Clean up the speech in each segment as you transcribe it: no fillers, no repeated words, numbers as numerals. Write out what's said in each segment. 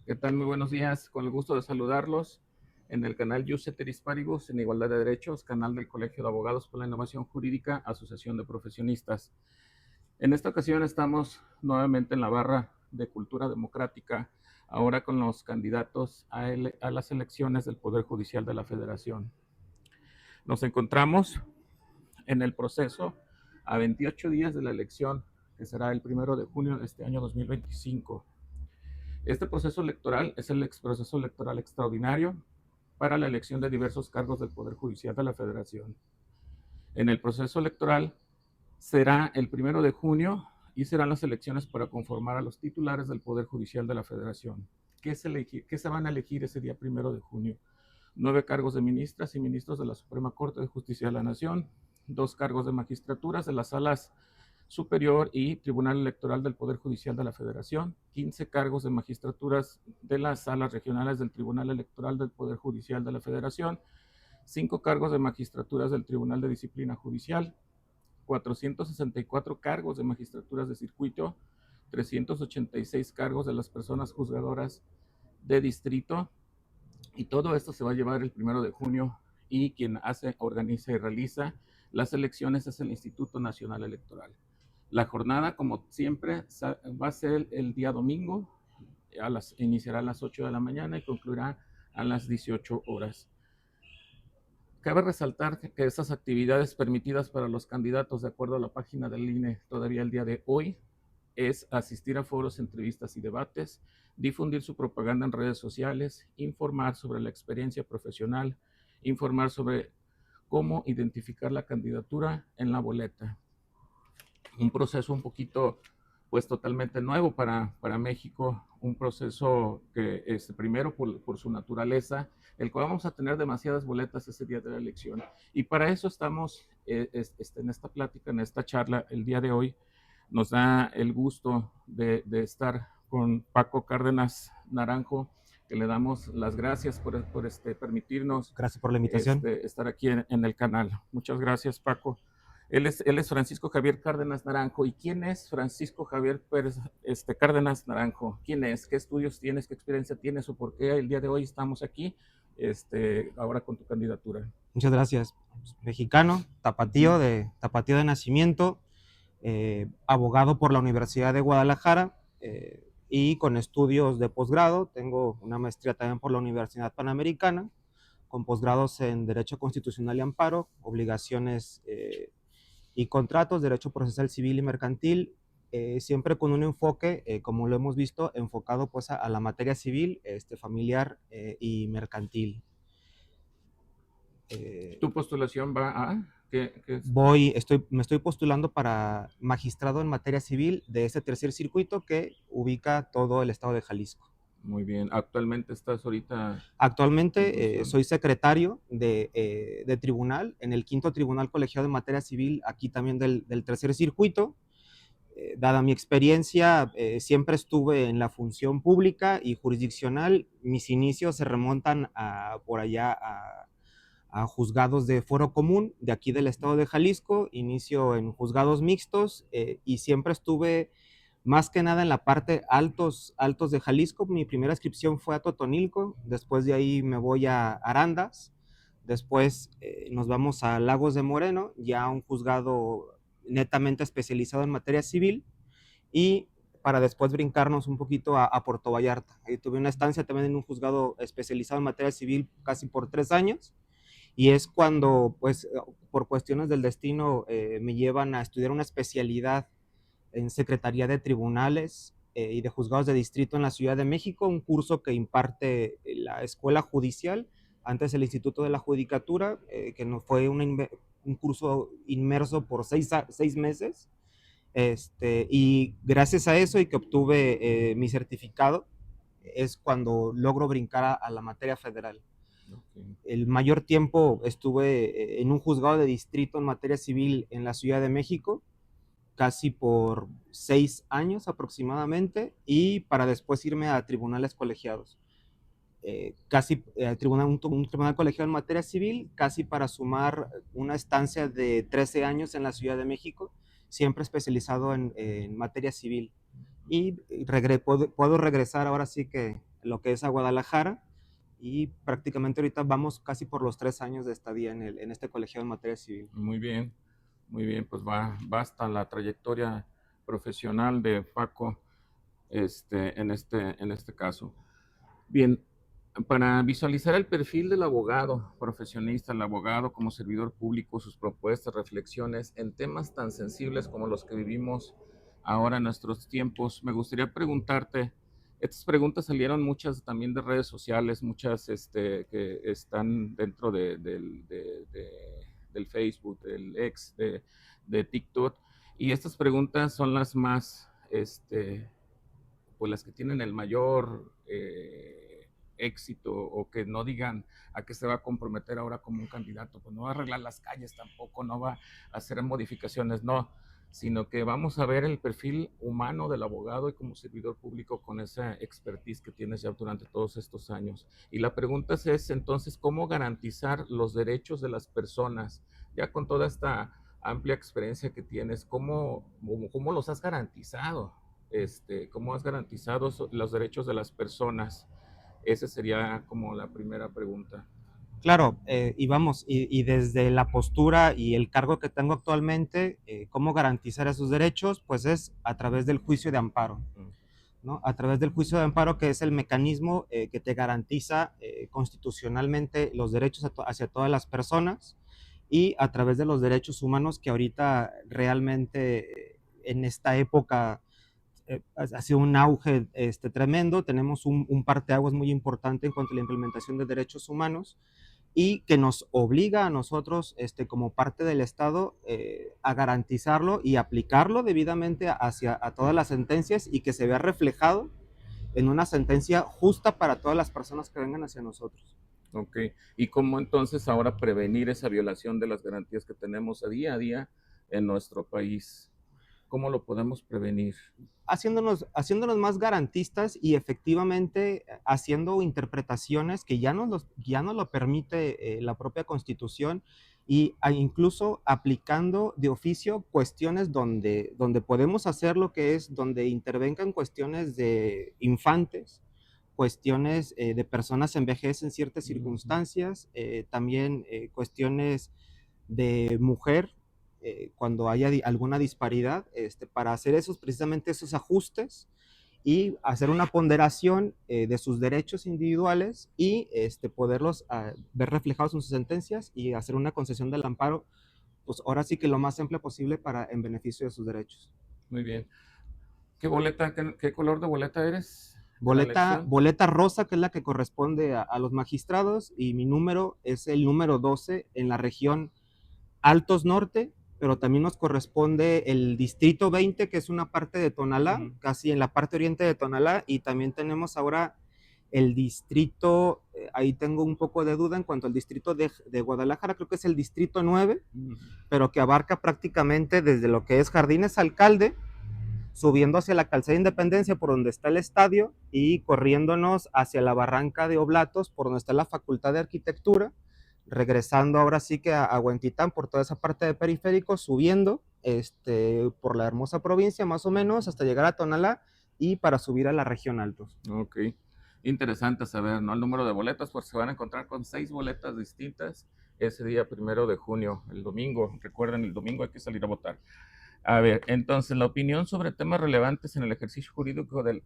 ¿Qué tal? Muy buenos días. Con el gusto de saludarlos en el canal Jus Ceteris Paribus en Igualdad de Derechos, canal del Colegio de Abogados por la Innovación Jurídica, Asociación de Profesionistas. En esta ocasión estamos nuevamente en la barra de Cultura Democrática, ahora con los candidatos a las elecciones del Poder Judicial de la Federación. Nos encontramos en el proceso a 28 días de la elección, que será el 1 de junio de este año 2025. Este proceso electoral es el proceso electoral extraordinario para la elección de diversos cargos del Poder Judicial de la Federación. En el proceso electoral será el 1 de junio y serán las elecciones para conformar a los titulares del Poder Judicial de la Federación. ¿Qué se van a elegir ese día 1 de junio? 9 cargos de ministras y ministros de la Suprema Corte de Justicia de la Nación, 2 cargos de magistraturas de las salas Superior y Tribunal Electoral del Poder Judicial de la Federación, 15 cargos de magistraturas de las salas regionales del Tribunal Electoral del Poder Judicial de la Federación, 5 cargos de magistraturas del Tribunal de Disciplina Judicial, 464 cargos de magistraturas de circuito, 386 cargos de las personas juzgadoras de distrito, y todo esto se va a llevar el 1 de junio, y quien hace, organiza y realiza las elecciones es el Instituto Nacional Electoral. La jornada, como siempre, va a ser el día domingo, iniciará a las 8 de la mañana y concluirá a las 18 horas. Cabe resaltar que estas actividades permitidas para los candidatos, de acuerdo a la página del INE, todavía el día de hoy, es asistir a foros, entrevistas y debates, difundir su propaganda en redes sociales, informar sobre la experiencia profesional, informar sobre cómo identificar la candidatura en la boleta. Un proceso un poquito, pues totalmente nuevo para México, un proceso que es primero por su naturaleza, el cual vamos a tener demasiadas boletas ese día de la elección. Y para eso estamos en esta plática, en esta charla el día de hoy. Nos da el gusto de estar con Paco Cárdenas Naranjo, que le damos las gracias por permitirnos Gracias por la invitación. estar aquí en el canal. Muchas gracias, Paco. Él es Francisco Javier Cárdenas Naranjo. ¿Y quién es Francisco Javier Pérez, Cárdenas Naranjo? ¿Quién es? ¿Qué estudios tienes? ¿Qué experiencia tienes? ¿O por qué el día de hoy estamos aquí ahora con tu candidatura? Muchas gracias. Mexicano, tapatío de nacimiento, abogado por la Universidad de Guadalajara y con estudios de posgrado. Tengo una maestría también por la Universidad Panamericana, con posgrados en Derecho Constitucional y Amparo, Obligaciones y Contratos, Derecho Procesal Civil y Mercantil, siempre con un enfoque, como lo hemos visto, enfocado pues a la materia civil, familiar y mercantil. ¿Tu postulación va a qué es? Me estoy postulando para magistrado en materia civil de ese tercer circuito que ubica todo el estado de Jalisco. Muy bien. ¿Actualmente estás ahorita Actualmente soy secretario de tribunal en el quinto tribunal colegiado en materia civil, aquí también del tercer circuito. Dada mi experiencia, siempre estuve en la función pública y jurisdiccional. Mis inicios se remontan por allá a juzgados de foro común de aquí del estado de Jalisco, inicio en juzgados mixtos y siempre estuve más que nada en la parte altos de Jalisco. Mi primera inscripción fue a Totonilco, después de ahí me voy a Arandas, después nos vamos a Lagos de Moreno, ya un juzgado netamente especializado en materia civil, y para después brincarnos un poquito a Puerto Vallarta. Ahí tuve una estancia también en un juzgado especializado en materia civil casi por 3 años, y es cuando, pues, por cuestiones del destino, me llevan a estudiar una especialidad en Secretaría de Tribunales y de Juzgados de Distrito en la Ciudad de México, un curso que imparte la Escuela Judicial, antes el Instituto de la Judicatura, que no fue un curso inmerso por 6 meses, y gracias a eso y que obtuve mi certificado, es cuando logro brincar a la materia federal. Okay. El mayor tiempo estuve en un juzgado de distrito en materia civil en la Ciudad de México, casi por 6 años aproximadamente, y para después irme a tribunales colegiados. Un tribunal colegiado en materia civil, casi para sumar una estancia de 13 años en la Ciudad de México, siempre especializado en materia civil. Y puedo regresar ahora sí que lo que es a Guadalajara, y prácticamente ahorita vamos casi por los 3 años de estadía en este colegiado en materia civil. Muy bien, pues va hasta la trayectoria profesional de Paco en este caso. Bien, para visualizar el perfil del abogado profesionista, el abogado como servidor público, sus propuestas, reflexiones en temas tan sensibles como los que vivimos ahora en nuestros tiempos, me gustaría preguntarte, estas preguntas salieron muchas también de redes sociales, muchas que están dentro del Facebook, del ex, de TikTok, y estas preguntas son las más, pues las que tienen el mayor éxito, o que no digan a qué se va a comprometer ahora como un candidato, pues no va a arreglar las calles tampoco, no va a hacer modificaciones, no, sino que vamos a ver el perfil humano del abogado y como servidor público con esa expertise que tienes ya durante todos estos años. Y la pregunta es entonces, ¿cómo garantizar los derechos de las personas? Ya con toda esta amplia experiencia que tienes, ¿cómo los has garantizado? ¿Cómo has garantizado los derechos de las personas? Esa sería como la primera pregunta. Claro, y vamos, y desde la postura y el cargo que tengo actualmente, ¿cómo garantizar esos derechos? Pues es a través del juicio de amparo, ¿no? A través del juicio de amparo, que es el mecanismo que te garantiza constitucionalmente los derechos hacia todas las personas, y a través de los derechos humanos, que ahorita realmente en esta época ha sido un auge tremendo. Tenemos un parteaguas muy importante en cuanto a la implementación de derechos humanos, y que nos obliga a nosotros, como parte del Estado, a garantizarlo y aplicarlo debidamente a todas las sentencias, y que se vea reflejado en una sentencia justa para todas las personas que vengan hacia nosotros. Ok, ¿y cómo entonces ahora prevenir esa violación de las garantías que tenemos a día en nuestro país? ¿Cómo lo podemos prevenir? Haciéndonos más garantistas, y efectivamente haciendo interpretaciones que ya nos lo permite la propia Constitución, y incluso aplicando de oficio cuestiones donde podemos hacer lo que es, donde intervengan cuestiones de infantes, cuestiones de personas en vejez en ciertas circunstancias, también cuestiones de mujer, cuando haya alguna disparidad, para hacer precisamente esos ajustes, y hacer una ponderación de sus derechos individuales, y poderlos ver reflejados en sus sentencias, y hacer una concesión del amparo, pues ahora sí que lo más simple posible en beneficio de sus derechos. Muy bien. ¿Qué color de boleta eres de la elección? Boleta rosa, que es la que corresponde a los magistrados, y mi número es el número 12 en la región Altos Norte, pero también nos corresponde el distrito 20, que es una parte de Tonalá, casi en la parte oriente de Tonalá, y también tenemos ahora el distrito, ahí tengo un poco de duda en cuanto al distrito de Guadalajara, creo que es el distrito 9, pero que abarca prácticamente desde lo que es Jardines Alcalde, subiendo hacia la calzada de Independencia por donde está el estadio, y corriéndonos hacia la barranca de Oblatos por donde está la Facultad de Arquitectura, regresando ahora sí que a Huentitán por toda esa parte de periférico, subiendo por la hermosa provincia más o menos hasta llegar a Tonalá, y para subir a la región Altos. Ok, interesante saber, ¿no? El número de boletas, pues se van a encontrar con 6 boletas distintas ese día 1 de junio, el domingo. Recuerden, el domingo hay que salir a votar. A ver, entonces, la opinión sobre temas relevantes en el ejercicio jurídico el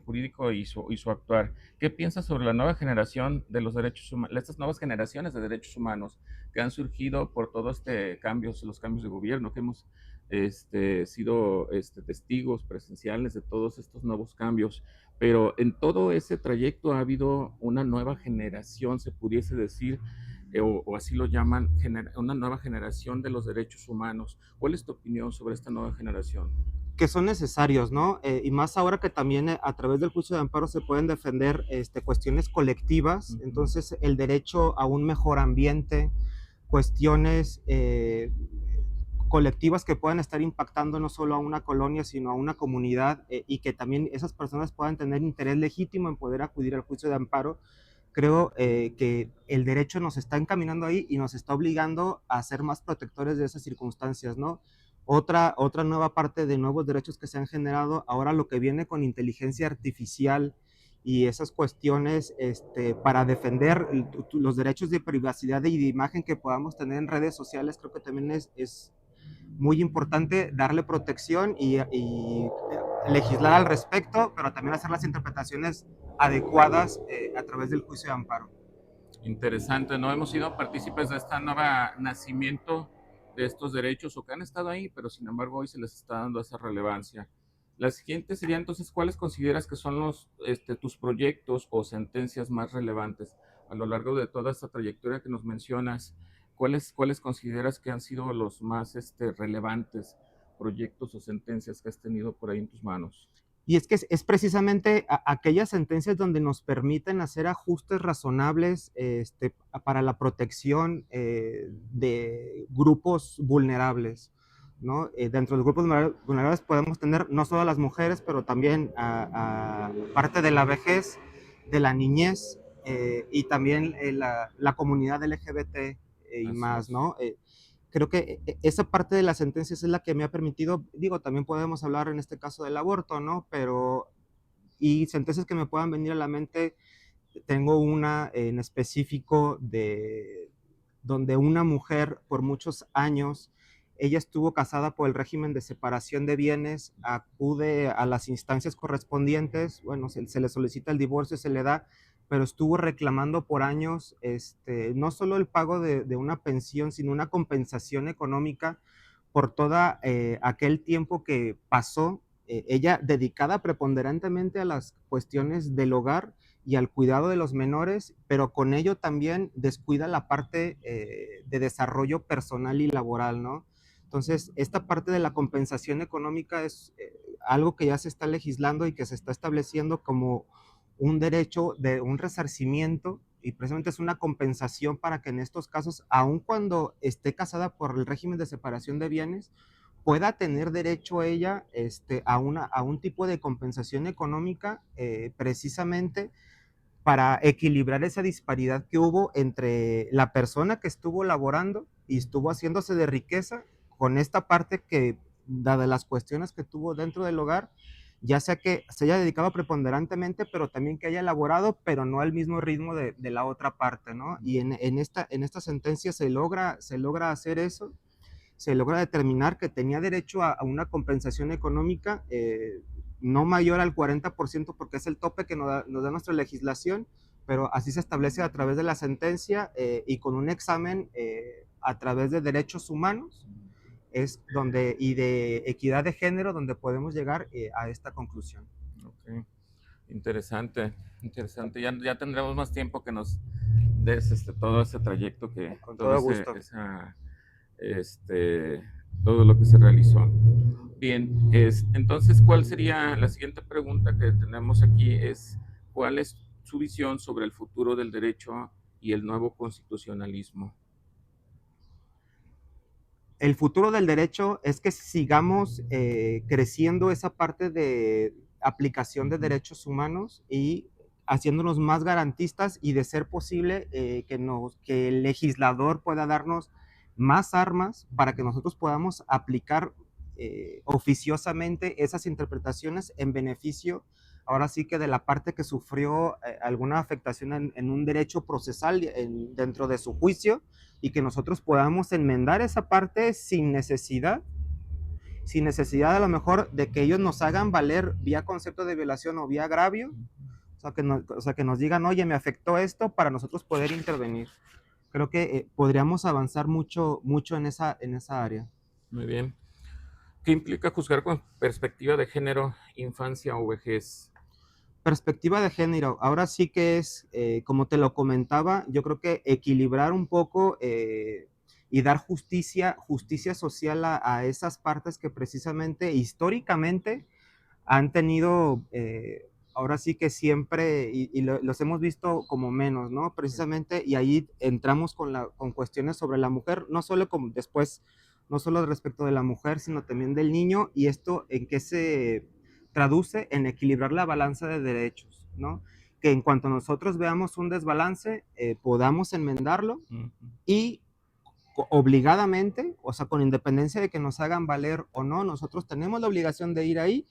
jurídico y su actuar. ¿Qué piensas sobre la nueva generación de los derechos humanos, estas nuevas generaciones de derechos humanos que han surgido por todos los cambios de gobierno, que hemos sido testigos presenciales de todos estos nuevos cambios? Pero en todo ese trayecto ha habido una nueva generación, se pudiese decir, o así lo llaman, una nueva generación de los derechos humanos. ¿Cuál es tu opinión sobre esta nueva generación? Que son necesarios, ¿no? Y más ahora que también a través del juicio de amparo se pueden defender cuestiones colectivas, entonces el derecho a un mejor ambiente, cuestiones colectivas que puedan estar impactando no solo a una colonia, sino a una comunidad, y que también esas personas puedan tener interés legítimo en poder acudir al juicio de amparo. Creo que el derecho nos está encaminando ahí y nos está obligando a ser más protectores de esas circunstancias, ¿no? Otra nueva parte de nuevos derechos que se han generado, ahora lo que viene con inteligencia artificial y esas cuestiones para defender los derechos de privacidad y de imagen que podamos tener en redes sociales, creo que también es muy importante darle protección y legislar al respecto, pero también hacer las interpretaciones adecuadas a través del juicio de amparo. Interesante, ¿no? Hemos sido partícipes de este nuevo nacimiento de estos derechos o que han estado ahí, pero sin embargo hoy se les está dando esa relevancia. La siguiente sería entonces, ¿cuáles consideras que son tus proyectos o sentencias más relevantes a lo largo de toda esta trayectoria que nos mencionas? ¿Cuáles consideras que han sido los más relevantes proyectos o sentencias que has tenido por ahí en tus manos? Y es que es precisamente aquellas sentencias donde nos permiten hacer ajustes razonables para la protección de grupos vulnerables, ¿no? Dentro de los grupos vulnerables podemos tener no solo a las mujeres, pero también a parte de la vejez, de la niñez y también la comunidad LGBT y Así más, es. ¿no? Creo que esa parte de las sentencias es la que me ha permitido, digo, también podemos hablar en este caso del aborto, ¿no? Pero, y sentencias que me puedan venir a la mente, tengo una en específico de donde una mujer por muchos años, ella estuvo casada por el régimen de separación de bienes, acude a las instancias correspondientes, bueno, se le solicita el divorcio, se le da, pero estuvo reclamando por años no solo el pago de una pensión, sino una compensación económica por toda aquel tiempo que pasó, ella dedicada preponderantemente a las cuestiones del hogar y al cuidado de los menores, pero con ello también descuida la parte de desarrollo personal y laboral, ¿no? Entonces, esta parte de la compensación económica es algo que ya se está legislando y que se está estableciendo como un derecho de un resarcimiento y precisamente es una compensación para que en estos casos, aun cuando esté casada por el régimen de separación de bienes, pueda tener derecho ella a un tipo de compensación económica precisamente para equilibrar esa disparidad que hubo entre la persona que estuvo laborando y estuvo haciéndose de riqueza con esta parte que, dada las cuestiones que tuvo dentro del hogar, ya sea que se haya dedicado preponderantemente, pero también que haya elaborado, pero no al mismo ritmo de la otra parte, ¿no? Y en esta sentencia se logra hacer eso, se logra determinar que tenía derecho a una compensación económica no mayor al 40% porque es el tope que nos da nuestra legislación, pero así se establece a través de la sentencia y con un examen a través de derechos humanos es donde, y de equidad de género donde podemos llegar a esta conclusión. Ok. Interesante, interesante. Ya tendremos más tiempo que nos des todo ese trayecto Con todo todo gusto. este, todo lo que se realizó. Bien, entonces, ¿cuál sería la siguiente pregunta que tenemos aquí? ¿Cuál es su visión sobre el futuro del derecho y el nuevo constitucionalismo? El futuro del derecho es que sigamos creciendo esa parte de aplicación de derechos humanos y haciéndonos más garantistas y de ser posible que el legislador pueda darnos más armas para que nosotros podamos aplicar oficiosamente esas interpretaciones en beneficio, ahora sí que de la parte que sufrió alguna afectación en un derecho procesal dentro de su juicio y que nosotros podamos enmendar esa parte sin necesidad a lo mejor de que ellos nos hagan valer vía concepto de violación o vía agravio, o sea, que nos digan, oye, me afectó esto para nosotros poder intervenir. Creo que podríamos avanzar mucho en esa área. Muy bien. ¿Qué implica juzgar con perspectiva de género, infancia o vejez? Perspectiva de género, ahora sí que es, como te lo comentaba, yo creo que equilibrar un poco y dar justicia social a esas partes que precisamente históricamente han tenido, ahora sí que siempre, los hemos visto como menos, ¿no? Precisamente, y ahí entramos con cuestiones sobre la mujer, no solo como después, no solo respecto de la mujer, sino también del niño, y esto en qué se traduce en equilibrar la balanza de derechos, ¿no? Que en cuanto nosotros veamos un desbalance, podamos enmendarlo y obligadamente, o sea, con independencia de que nos hagan valer o no, nosotros tenemos la obligación de ir ahí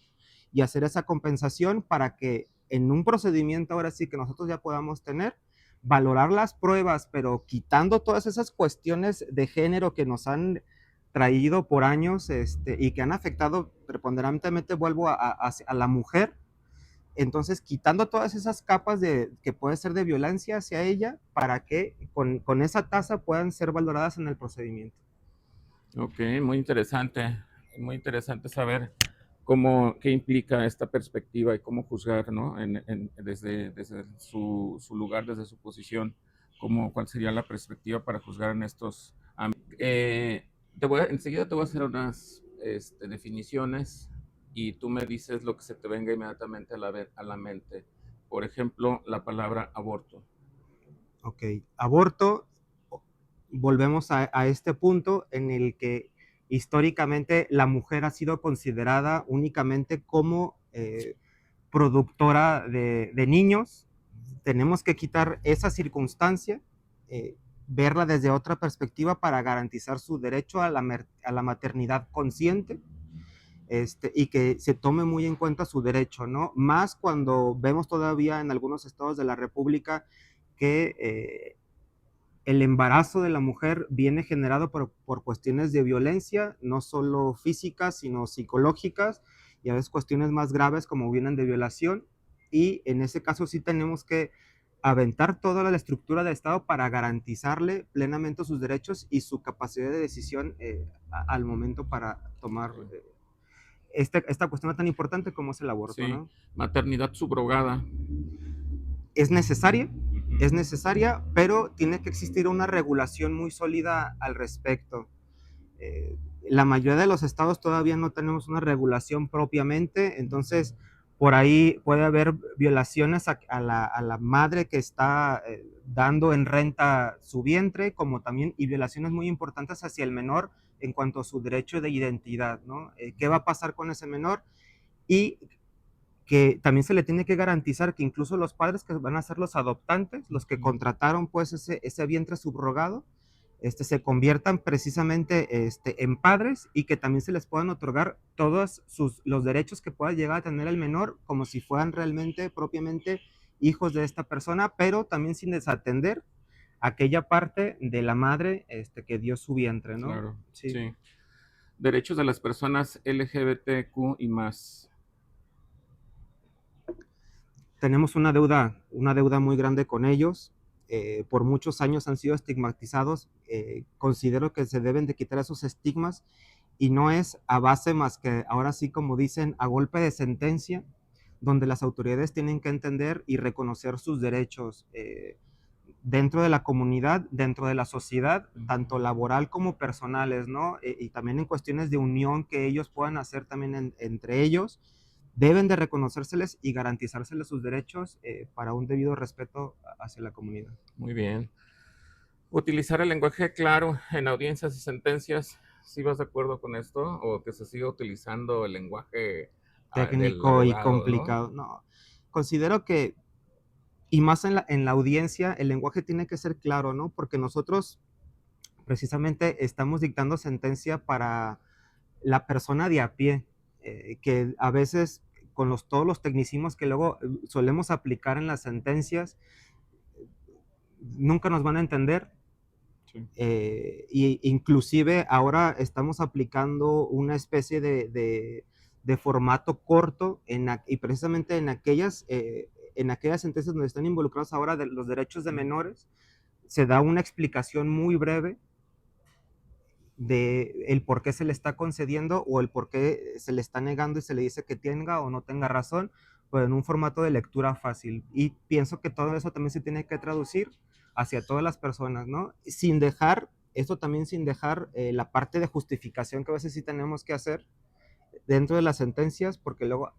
y hacer esa compensación para que en un procedimiento ahora sí que nosotros ya podamos tener, valorar las pruebas, pero quitando todas esas cuestiones de género que nos han traído por años y que han afectado preponderantemente, vuelvo a la mujer. Entonces, quitando todas esas capas que puede ser de violencia hacia ella, para que con esa tasa puedan ser valoradas en el procedimiento. Ok, muy interesante saber qué implica esta perspectiva y cómo juzgar, ¿no? Desde su lugar, desde su posición, cuál sería la perspectiva para juzgar en estos ámbitos. Enseguida te voy a hacer unas definiciones y tú me dices lo que se te venga inmediatamente a la mente. Por ejemplo, la palabra aborto. Ok, aborto, volvemos a este punto en el que históricamente la mujer ha sido considerada únicamente como productora de niños. Tenemos que quitar esa circunstancia, verla desde otra perspectiva para garantizar su derecho a la maternidad consciente, y que se tome muy en cuenta su derecho, ¿no? Más cuando vemos todavía en algunos estados de la República que el embarazo de la mujer viene generado por cuestiones de violencia, no solo físicas, sino psicológicas, y a veces cuestiones más graves como vienen de violación, y en ese caso sí tenemos que aventar toda la estructura del Estado para garantizarle plenamente sus derechos y su capacidad de decisión al momento para tomar esta cuestión tan importante como es el aborto, Sí, ¿no? maternidad subrogada. Es necesaria, Ujú. es necesaria, pero tiene que existir una regulación muy sólida al respecto. La mayoría de los estados todavía no tenemos una regulación propiamente, entonces por ahí puede haber violaciones a la madre que está dando en renta su vientre, como también y violaciones muy importantes hacia el menor en cuanto a su derecho de identidad, ¿no? ¿Qué va a pasar con ese menor? Y que también se le tiene que garantizar que incluso los padres que van a ser los adoptantes, los que contrataron pues ese vientre subrogado, se conviertan precisamente en padres y que también se les puedan otorgar todos los derechos que pueda llegar a tener el menor como si fueran realmente propiamente hijos de esta persona, pero también sin desatender aquella parte de la madre que dio su vientre, ¿no? Claro, Sí. sí. Derechos de las personas LGBTQ y más. Tenemos una deuda muy grande con ellos. Por muchos años han sido estigmatizados. Considero que se deben de quitar esos estigmas y no es a base más que, ahora sí como dicen, a golpe de sentencia, donde las autoridades tienen que entender y reconocer sus derechos dentro de la comunidad, dentro de la sociedad, tanto laboral como personales, ¿no? Y también en cuestiones de unión que ellos puedan hacer también entre ellos, deben de reconocérseles y garantizárseles sus derechos para un debido respeto hacia la comunidad. Muy bien. Utilizar el lenguaje claro en audiencias y sentencias. ¿Sí vas de acuerdo con esto? ¿O que se siga utilizando el lenguaje del Técnico y abogado, no? complicado, no. Considero que, y más en la audiencia, el lenguaje tiene que ser claro, ¿no? Porque nosotros precisamente estamos dictando sentencia para la persona de a pie, que a veces con todos los tecnicismos que luego solemos aplicar en las sentencias, nunca nos van a entender. Sí. Y inclusive ahora estamos aplicando una especie de formato corto y precisamente en aquellas sentencias donde están involucrados ahora de los derechos de menores, se da una explicación muy breve de el por qué se le está concediendo o el por qué se le está negando y se le dice que tenga o no tenga razón, pero en un formato de lectura fácil. Y pienso que todo eso también se tiene que traducir hacia todas las personas, ¿no? Sin dejar, esto también sin dejar la parte de justificación que a veces sí tenemos que hacer dentro de las sentencias, porque luego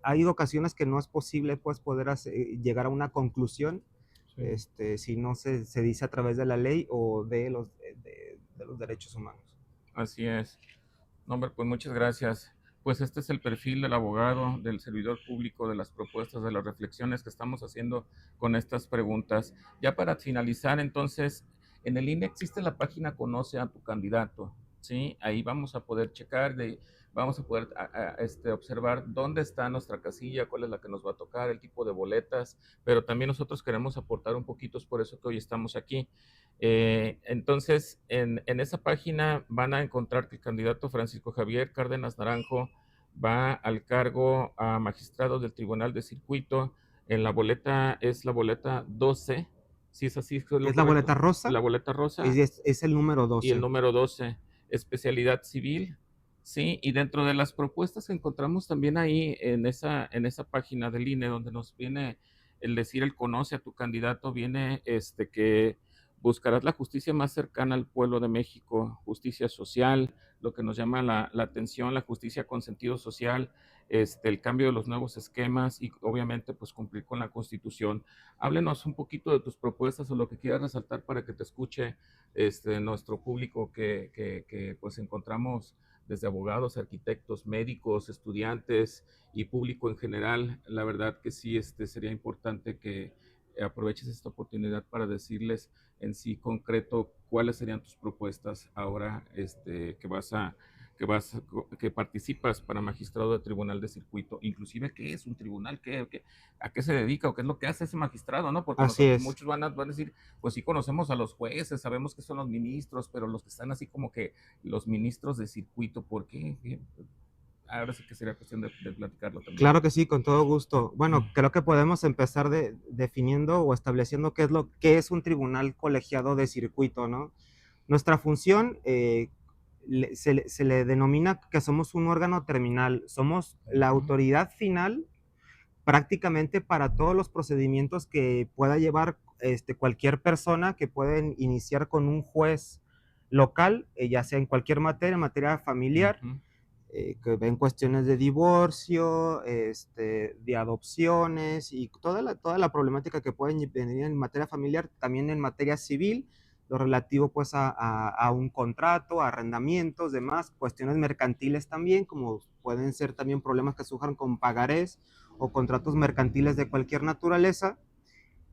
hay ocasiones que no es posible pues poder llegar a una conclusión Sí. si no se dice a través de la ley o de los derechos humanos. Así es. No, hombre, pues muchas gracias. Pues este es el perfil del abogado, del servidor público, de las propuestas, de las reflexiones que estamos haciendo con estas preguntas. Ya para finalizar, entonces, en el INE existe la página Conoce a tu candidato, ¿sí? Ahí vamos a poder checar vamos a poder observar dónde está nuestra casilla, cuál es la que nos va a tocar, el tipo de boletas, pero también nosotros queremos aportar un poquito, es por eso que hoy estamos aquí. Entonces, en esa página van a encontrar que el candidato Francisco Javier Cárdenas Naranjo va al cargo a magistrado del Tribunal de Circuito. En la boleta es la boleta 12, si es así, es lo Es la boleta correcto. rosa, La boleta rosa es el número y el 12. número 12, especialidad civil. Sí, y dentro de las propuestas que encontramos también ahí en esa página del INE, donde nos viene el decir, el conoce a tu candidato, viene que buscarás la justicia más cercana al pueblo de México, justicia social, lo que nos llama la atención, la justicia con sentido social, el cambio de los nuevos esquemas y obviamente pues cumplir con la Constitución. Háblenos un poquito de tus propuestas o lo que quieras resaltar para que te escuche nuestro público que pues encontramos desde abogados, arquitectos, médicos, estudiantes y público en general. La verdad que sí, sería importante que aproveches esta oportunidad para decirles en sí concreto cuáles serían tus propuestas ahora que participas para magistrado de tribunal de circuito, inclusive qué es un tribunal, a qué se dedica o qué es lo que hace ese magistrado, ¿no? Porque Así nosotros, es. muchos van a decir, pues sí conocemos a los jueces, sabemos que son los ministros, pero los que están así como que los ministros de circuito, ¿por qué? Ahora sí que sería cuestión de platicarlo también. Claro que sí, con todo gusto. Bueno, creo que podemos empezar definiendo o estableciendo qué es un tribunal colegiado de circuito, ¿no? Nuestra función se le denomina que somos un órgano terminal, somos la autoridad final prácticamente para todos los procedimientos que pueda llevar cualquier persona que pueden iniciar con un juez local, ya sea en cualquier materia, en materia familiar, que ven cuestiones de divorcio, de adopciones y toda la problemática que pueden venir en materia familiar, también en materia civil, lo relativo pues a un contrato, a arrendamientos, demás, cuestiones mercantiles también, como pueden ser también problemas que surjan con pagarés o contratos mercantiles de cualquier naturaleza.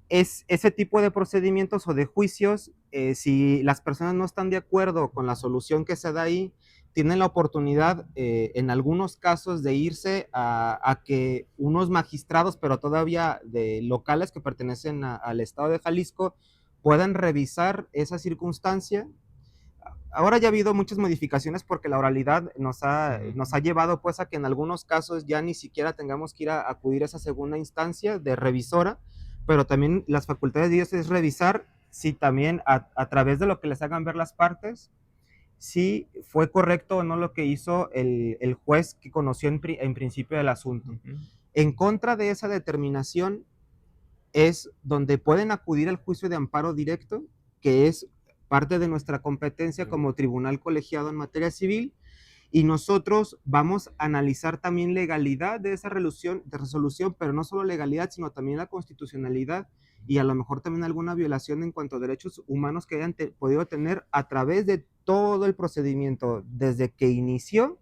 Es ese tipo de procedimientos o de juicios, si las personas no están de acuerdo con la solución que se da ahí, tienen la oportunidad, en algunos casos, de irse a que unos magistrados, pero todavía de locales que pertenecen al estado de Jalisco, puedan revisar esa circunstancia. Ahora ya ha habido muchas modificaciones porque la oralidad nos ha llevado pues a que en algunos casos ya ni siquiera tengamos que ir a acudir a esa segunda instancia de revisora, pero también las facultades de ellos es revisar si también a través de lo que les hagan ver las partes, si fue correcto o no lo que hizo el juez que conoció en principio del asunto. En contra de esa determinación es donde pueden acudir al juicio de amparo directo, que es parte de nuestra competencia como tribunal colegiado en materia civil, y nosotros vamos a analizar también legalidad de esa resolución, pero no solo legalidad, sino también la constitucionalidad y a lo mejor también alguna violación en cuanto a derechos humanos que hayan podido tener a través de todo el procedimiento, desde que inició,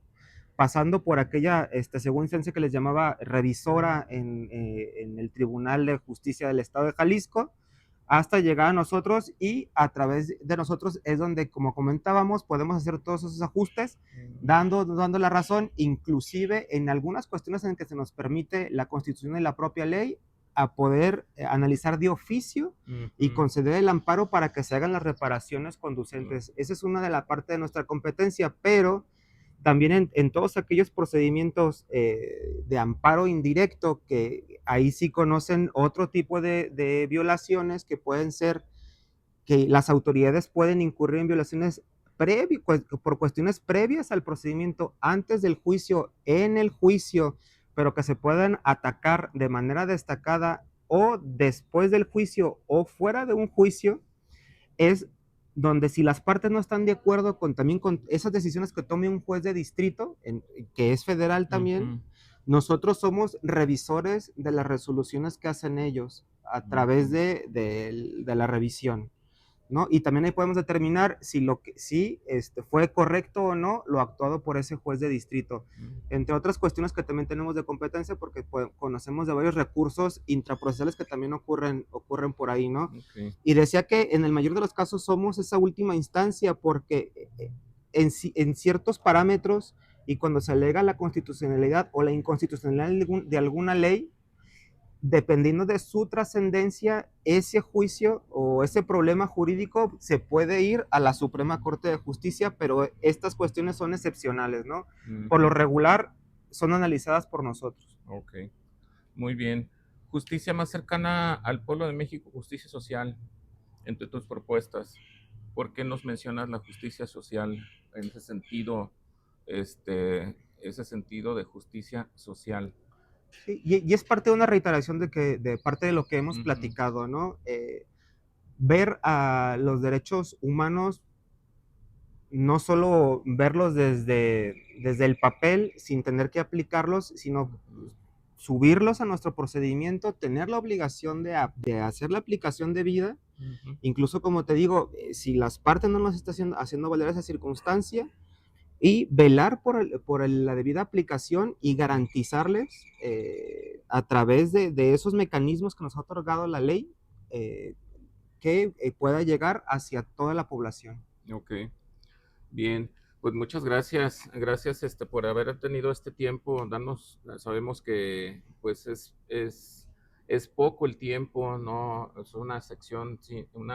pasando por aquella segunda instancia que les llamaba revisora en el Tribunal de Justicia del Estado de Jalisco, hasta llegar a nosotros, y a través de nosotros es donde, como comentábamos, podemos hacer todos esos ajustes, dando la razón, inclusive en algunas cuestiones en que se nos permite la Constitución y la propia ley, a poder analizar de oficio y conceder el amparo para que se hagan las reparaciones conducentes. Esa es una de la parte de nuestra competencia, pero también en todos aquellos procedimientos de amparo indirecto, que ahí sí conocen otro tipo de violaciones que pueden ser que las autoridades pueden incurrir en violaciones por cuestiones previas al procedimiento, antes del juicio, en el juicio, pero que se puedan atacar de manera destacada o después del juicio o fuera de un juicio, es donde si las partes no están de acuerdo también con esas decisiones que tome un juez de distrito, que es federal también, nosotros somos revisores de las resoluciones que hacen ellos a través de la revisión, ¿no? Y también ahí podemos determinar si fue correcto o no lo actuado por ese juez de distrito, entre otras cuestiones que también tenemos de competencia, porque conocemos de varios recursos intraprocesales que también ocurren por ahí, ¿no? Y decía que en el mayor de los casos somos esa última instancia, porque en ciertos parámetros y cuando se alega la constitucionalidad o la inconstitucionalidad de alguna ley, dependiendo de su trascendencia, ese juicio o ese problema jurídico se puede ir a la Suprema Corte de Justicia, pero estas cuestiones son excepcionales, ¿no? Por lo regular, son analizadas por nosotros. Ok, muy bien. Justicia más cercana al pueblo de México, justicia social, entre tus propuestas. ¿Por qué nos mencionas la justicia social en ese sentido de justicia social? Sí, y es parte de una reiteración de parte de lo que hemos platicado, ¿no? Ver a los derechos humanos, no solo verlos desde el papel sin tener que aplicarlos, sino subirlos a nuestro procedimiento, tener la obligación de hacer la aplicación debida, incluso como te digo, si las partes no nos están haciendo valer esa circunstancia, y velar por la debida aplicación y garantizarles a través de esos mecanismos que nos ha otorgado la ley, que pueda llegar hacia toda la población. Ok, bien. Pues muchas gracias, gracias por haber tenido este tiempo, sabemos que pues es poco el tiempo, no es una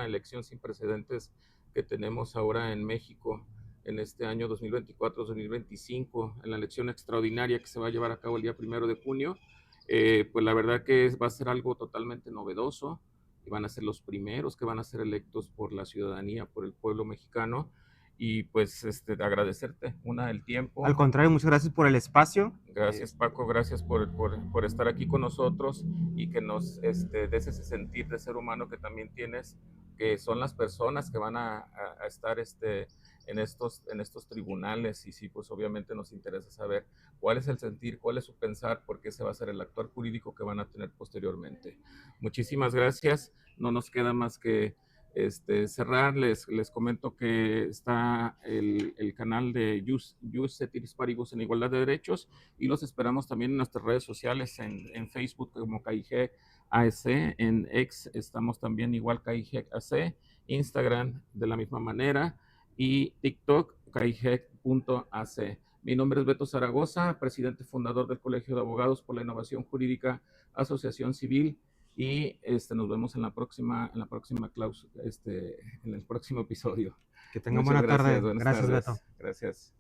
elección sin precedentes que tenemos ahora en México en este año 2024-2025, en la elección extraordinaria que se va a llevar a cabo el día 1 de junio. Pues la verdad que va a ser algo totalmente novedoso y van a ser los primeros que van a ser electos por la ciudadanía, por el pueblo mexicano. Y pues agradecerte el tiempo. Al contrario, muchas gracias por el espacio. Gracias Paco, gracias por estar aquí con nosotros y que nos des ese sentir de ser humano que también tienes, que son las personas que van a estar en estos tribunales. Y sí, pues obviamente nos interesa saber cuál es el sentir, cuál es su pensar, porque ese va a ser el actuar jurídico que van a tener posteriormente. Muchísimas gracias, no nos queda más que cerrar. Les comento que está el canal de Jus Ceteris Paribus en Igualdad de Derechos, y los esperamos también en nuestras redes sociales, en Facebook como KIG AEC, en X estamos también igual KIG AC, Instagram de la misma manera y TikTok KIG.ac. Mi nombre es Beto Zaragoza, presidente fundador del Colegio de Abogados por la Innovación Jurídica, Asociación Civil, y nos vemos en la próxima en el próximo episodio. Que tengan buena tarde. Buenas Gracias, tardes. Beto. Gracias.